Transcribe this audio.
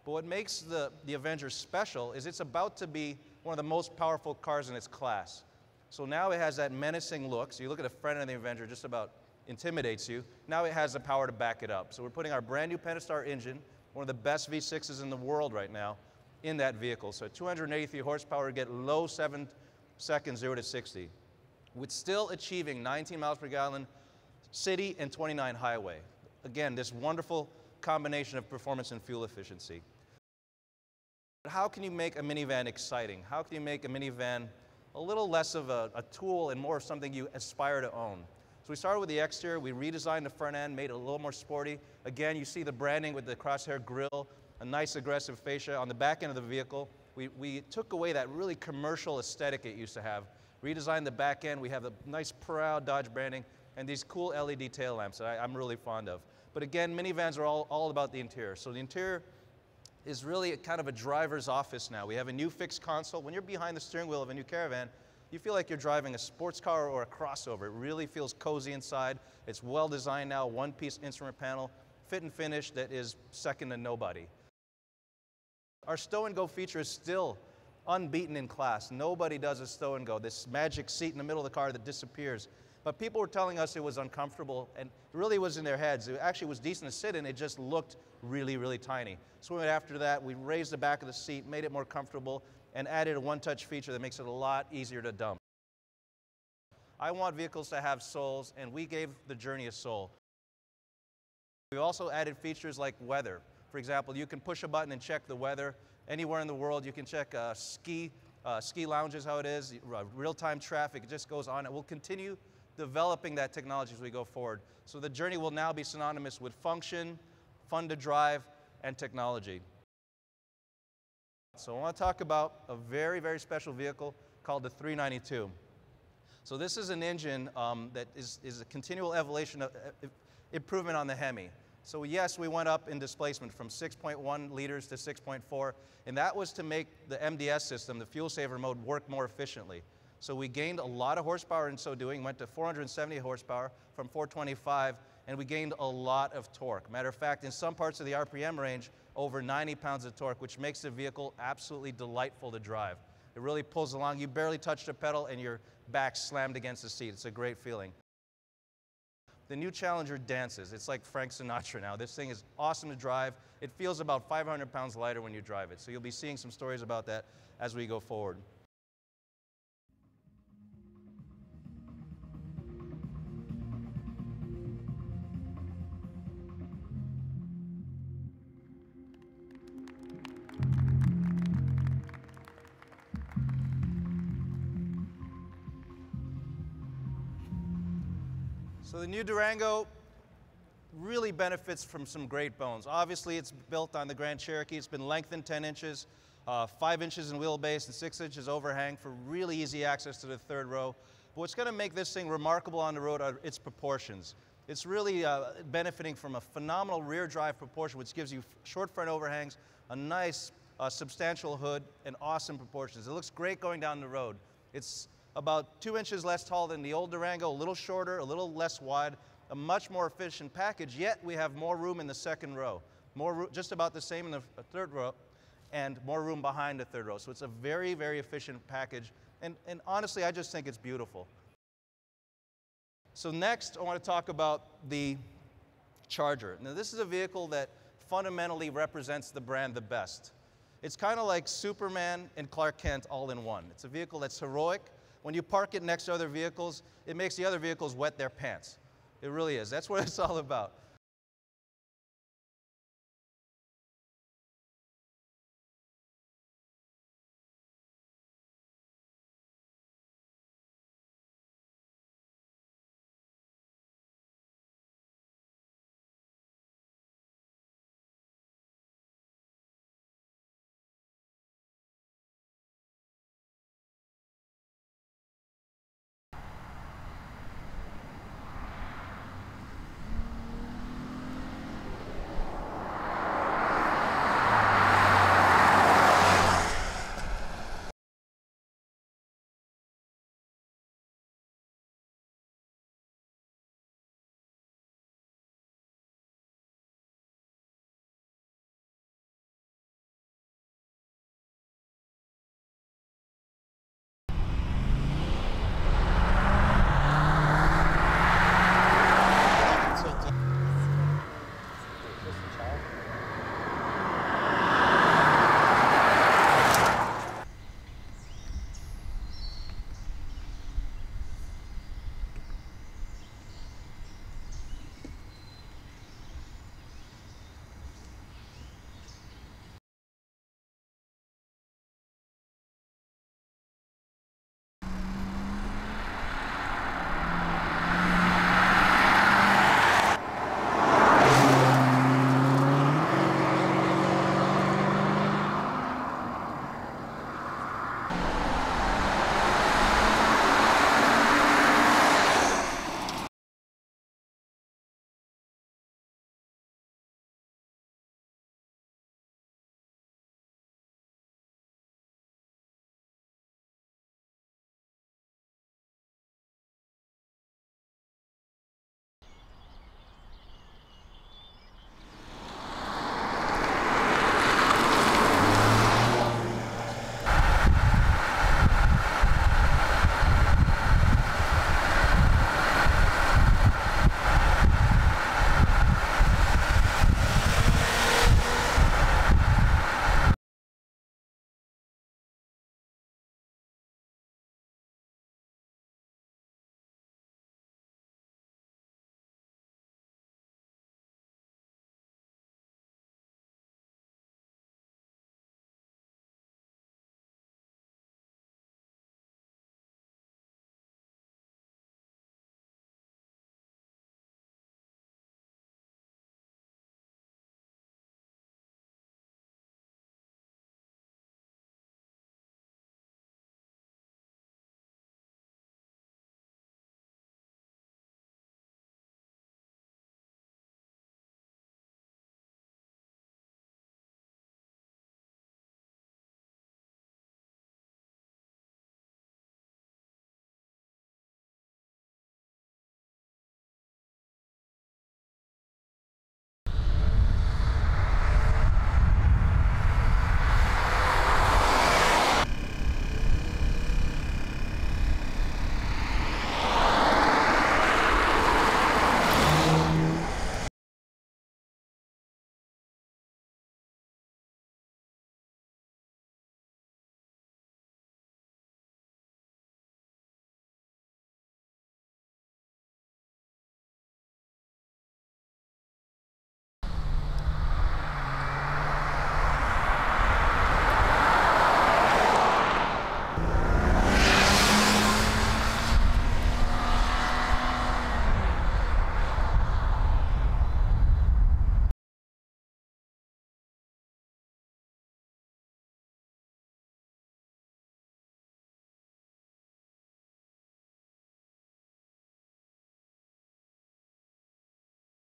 But what makes the Avenger special is it's about to be one of the most powerful cars in its class. So now it has that menacing look. So you look at the front end of the Avenger, just about intimidates you. Now it has the power to back it up. So we're putting our brand new Pentastar engine, one of the best V6s in the world right now, in that vehicle. So 283 horsepower, get low 7 seconds, 0 to 60, with still achieving 19 miles per gallon city and 29 highway. Again, this wonderful combination of performance and fuel efficiency. But how can you make a minivan exciting? How can you make a minivan a little less of a tool and more of something you aspire to own? So we started with the exterior, we redesigned the front end, made it a little more sporty. Again, you see the branding with the crosshair grille, a nice aggressive fascia. On the back end of the vehicle, we took away that really commercial aesthetic it used to have, redesigned the back end. We have the nice proud Dodge branding and these cool LED tail lamps that I'm really fond of. But again, minivans are all about the interior. So the interior is really kind of a driver's office now. We have a new fixed console. When you're behind the steering wheel of a new Caravan, you feel like you're driving a sports car or a crossover. It really feels cozy inside. It's well designed now, one-piece instrument panel, fit and finish that is second to nobody. Our stow and go feature is still unbeaten in class. Nobody does a stow and go, this magic seat in the middle of the car that disappears. But people were telling us it was uncomfortable, and it really was in their heads. It actually was decent to sit in, it just looked really, really tiny. So we went after that, we raised the back of the seat, made it more comfortable, and added a one-touch feature that makes it a lot easier to dump. I want vehicles to have souls, and we gave the Journey a soul. We also added features like weather. For example, you can push a button and check the weather. Anywhere in the world, you can check ski lounges, how it is, real-time traffic, it just goes on. And we'll continue developing that technology as we go forward. So the Journey will now be synonymous with function, fun to drive, and technology. So I want to talk about a very, very special vehicle called the 392. So this is an engine that is a continual evolution of improvement on the Hemi. So yes, we went up in displacement from 6.1 liters to 6.4, and that was to make the MDS system, the fuel saver mode, work more efficiently. So we gained a lot of horsepower in so doing, went to 470 horsepower from 425, and we gained a lot of torque. Matter of fact, in some parts of the RPM range, over 90 pounds of torque, which makes the vehicle absolutely delightful to drive. It really pulls along. You barely touch the pedal and your back slammed against the seat. It's a great feeling. The new Challenger dances. It's like Frank Sinatra now. This thing is awesome to drive. It feels about 500 pounds lighter when you drive it. So you'll be seeing some stories about that as we go forward. So the new Durango really benefits from some great bones. Obviously, it's built on the Grand Cherokee. It's been lengthened 10 inches, 5 inches in wheelbase, and 6 inches overhang for really easy access to the third row. But what's going to make this thing remarkable on the road are its proportions. It's really benefiting from a phenomenal rear drive proportion, which gives you short front overhangs, a nice substantial hood, and awesome proportions. It looks great going down the road. It's about 2 inches less tall than the old Durango, a little shorter, a little less wide, a much more efficient package, yet we have more room in the second row. Just about the same in the third row, and more room behind the third row. So it's a very, very efficient package, and honestly, I just think it's beautiful. So next, I want to talk about the Charger. Now this is a vehicle that fundamentally represents the brand the best. It's kind of like Superman and Clark Kent all in one. It's a vehicle that's heroic. When you park it next to other vehicles, it makes the other vehicles wet their pants. It really is. That's what it's all about.